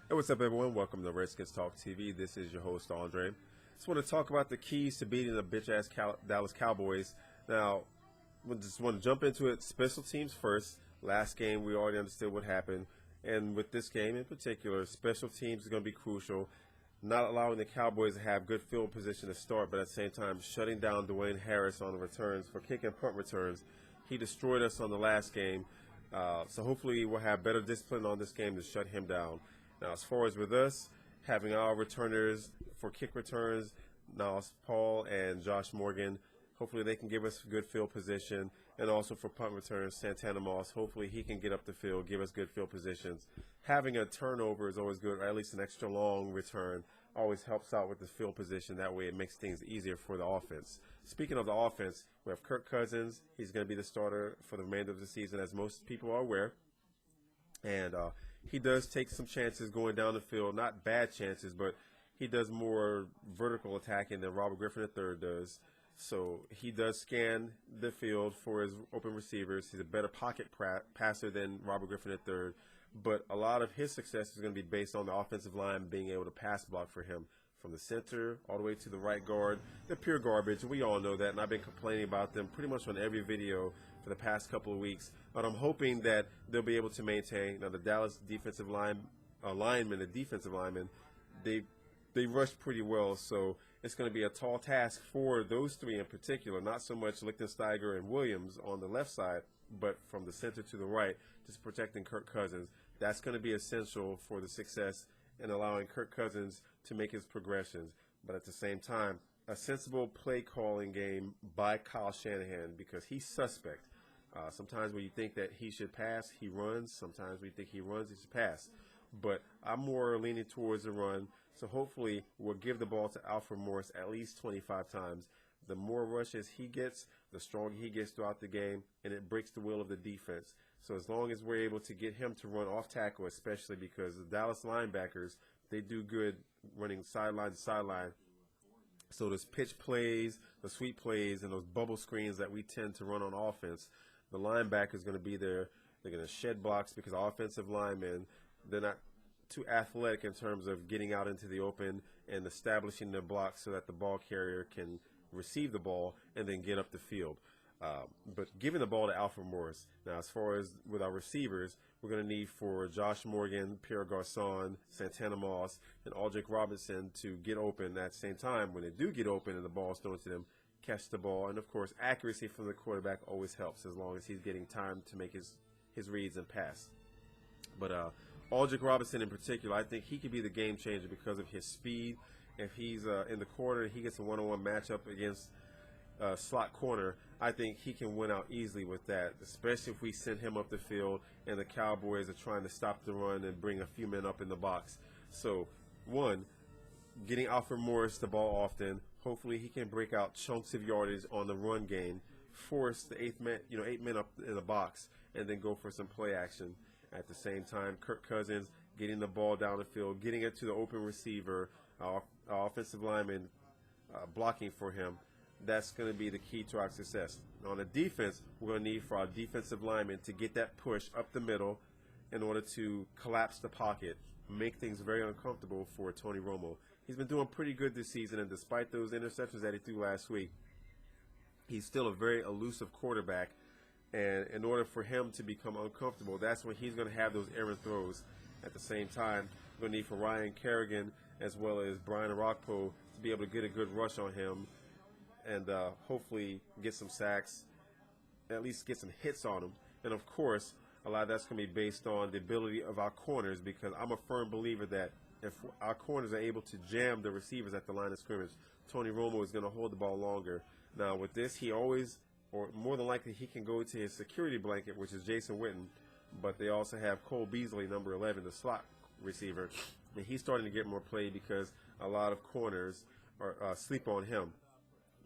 Hey, what's up, everyone? Welcome to Redskins Talk TV. This is your host, Andre. Just want to talk about the keys to beating the bitch-ass Dallas Cowboys. Now, we just want to jump into it. Special teams first. Last game, we already understood what happened. And with this game in particular, special teams is going to be crucial. Not allowing the Cowboys to have good field position to start, but at the same time, shutting down Dwayne Harris on the returns for kick and punt returns. He destroyed us on the last game. So hopefully we'll have better discipline on this game to shut him down. Now, as far as with us, having our returners for kick returns, Niles Paul and Josh Morgan, hopefully they can give us good field position. And also for punt returns, Santana Moss, hopefully he can get up the field, give us good field positions. Having a turnover is always good, or at least an extra long return always helps out with the field position. That way it makes things easier for the offense. Speaking of the offense, we have Kirk Cousins. He's going to be the starter for the remainder of the season, as most people are aware. And he does take some chances going down the field, not bad chances, but he does more vertical attacking than Robert Griffin III does. So he does scan the field for his open receivers. He's a better pocket passer than Robert Griffin III. But a lot of his success is going to be based on the offensive line being able to pass block for him. From the center all the way to the right guard. They're pure garbage. We all know that, and I've been complaining about them pretty much on every video for the past couple of weeks. But I'm hoping that they'll be able to maintain. Now, the Dallas defensive the defensive linemen, they rush pretty well, so it's going to be a tall task for those three in particular, not so much Lichtensteiger and Williams on the left side, but from the center to the right, just protecting Kirk Cousins. That's going to be essential for the success and allowing Kirk Cousins to make his progressions. But at the same time, a sensible play calling game by Kyle Shanahan, because he's suspect. Sometimes when you think that he should pass, he runs. Sometimes when you think he runs, he should pass. But I'm more leaning towards the run, so hopefully we'll give the ball to Alfred Morris at least 25 times. The more rushes he gets, the stronger he gets throughout the game, and it breaks the will of the defense. So as long as we're able to get him to run off tackle, especially because the Dallas linebackers, they do good running sideline to sideline. So those pitch plays, the sweep plays, and those bubble screens that we tend to run on offense, the linebacker is going to be there. They're going to shed blocks because offensive linemen, they're not too athletic in terms of getting out into the open and establishing their blocks so that the ball carrier can receive the ball and then get up the field. But giving the ball to Alfred Morris. Now, as far as with our receivers, we're going to need for Josh Morgan, Pierre Garçon, Santana Moss, and Aldrick Robinson to get open at the same time. When they do get open and the ball is thrown to them, catch the ball. And, of course, accuracy from the quarterback always helps as long as he's getting time to make his reads and pass. But Aldrick Robinson in particular, I think he could be the game changer because of his speed. If he's in the corner, he gets a one-on-one matchup against slot corner, I think he can win out easily with that, especially if we send him up the field and the Cowboys are trying to stop the run and bring a few men up in the box. So, one, getting Alfred Morris the ball often. Hopefully he can break out chunks of yardage on the run game, force the eight men up in the box, and then go for some play action. At the same time, Kirk Cousins getting the ball down the field, getting it to the open receiver, our offensive lineman blocking for him. That's going to be the key to our success. On the defense, we're going to need for our defensive linemen to get that push up the middle in order to collapse the pocket, make things very uncomfortable for Tony Romo. He's been doing pretty good this season, and despite those interceptions that he threw last week, he's still a very elusive quarterback. And in order for him to become uncomfortable, that's when he's going to have those errant throws. At the same time, we're going to need for Ryan Kerrigan as well as Brian Arakpo to be able to get a good rush on him and hopefully get some sacks, at least get some hits on him. And, of course, a lot of that's going to be based on the ability of our corners, because I'm a firm believer that if our corners are able to jam the receivers at the line of scrimmage, Tony Romo is going to hold the ball longer. Now, with this, he always, or more than likely, he can go to his security blanket, which is Jason Witten, but they also have Cole Beasley, number 11, the slot receiver, and he's starting to get more play because a lot of corners are sleep on him.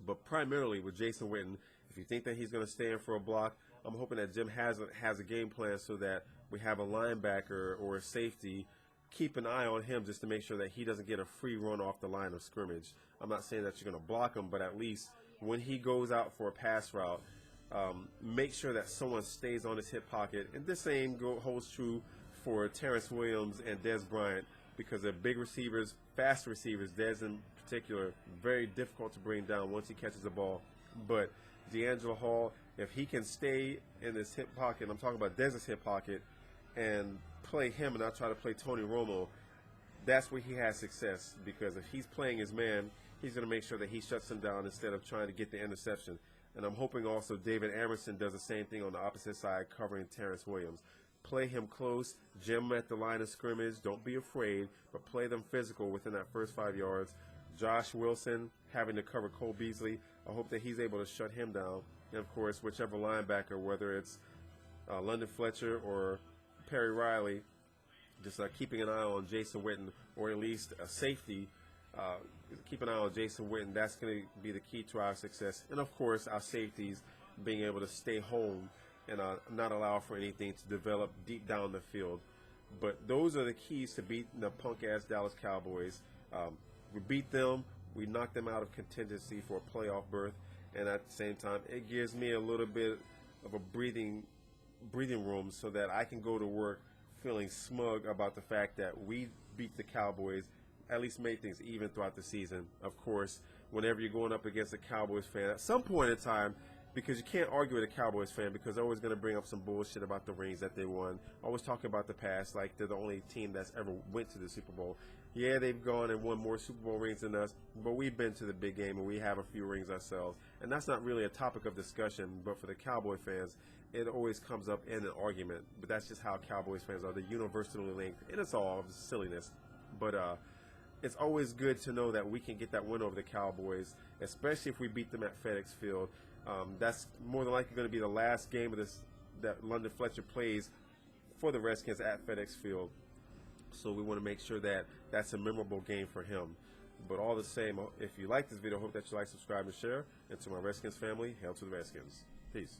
But primarily with Jason Witten, if you think that he's going to stay in for a block, I'm hoping that Jim has a game plan so that we have a linebacker or a safety. Keep an eye on him just to make sure that he doesn't get a free run off the line of scrimmage. I'm not saying that you're going to block him, but at least when he goes out for a pass route, make sure that someone stays on his hip pocket. And this same holds true for Terrence Williams and Dez Bryant. because they're big receivers, fast receivers. Dez in particular, very difficult to bring down once he catches the ball. But D'Angelo Hall, if he can stay in his hip pocket, I'm talking about Dez's hip pocket, and play him and not try to play Tony Romo, that's where he has success. Because if he's playing his man, he's going to make sure that he shuts him down instead of trying to get the interception. And I'm hoping also David Amerson does the same thing on the opposite side, covering Terrence Williams. Play him close, jam him at the line of scrimmage. Don't be afraid, but play them physical within that first 5 yards. Josh Wilson having to cover Cole Beasley, I hope that he's able to shut him down. And, of course, whichever linebacker, whether it's London Fletcher or Perry Riley, just keeping an eye on Jason Witten, or at least a safety. Keep an eye on Jason Witten. That's going to be the key to our success. And, of course, our safeties being able to stay home and not allow for anything to develop deep down the field. But those are the keys to beating the punk-ass Dallas Cowboys. We beat them. We knocked them out of contingency for a playoff berth. And at the same time, it gives me a little bit of a breathing room so that I can go to work feeling smug about the fact that we beat the Cowboys, at least made things even throughout the season. Of course, whenever you're going up against a Cowboys fan, at some point in time, because you can't argue with a Cowboys fan because they're always going to bring up some bullshit about the rings that they won. Always talking about the past like they're the only team that's ever went to the Super Bowl. Yeah, they've gone and won more Super Bowl rings than us, but we've been to the big game and we have a few rings ourselves. And that's not really a topic of discussion, but for the Cowboy fans, it always comes up in an argument. But that's just how Cowboys fans are. They're universally linked, and it's all silliness. But it's always good to know that we can get that win over the Cowboys, especially if we beat them at FedEx Field. That's more than likely going to be the last game of this that London Fletcher plays for the Redskins at FedEx Field. So we want to make sure that that's a memorable game for him. But all the same, if you like this video, I hope that you like, subscribe, and share. And to my Redskins family, hail to the Redskins. Peace.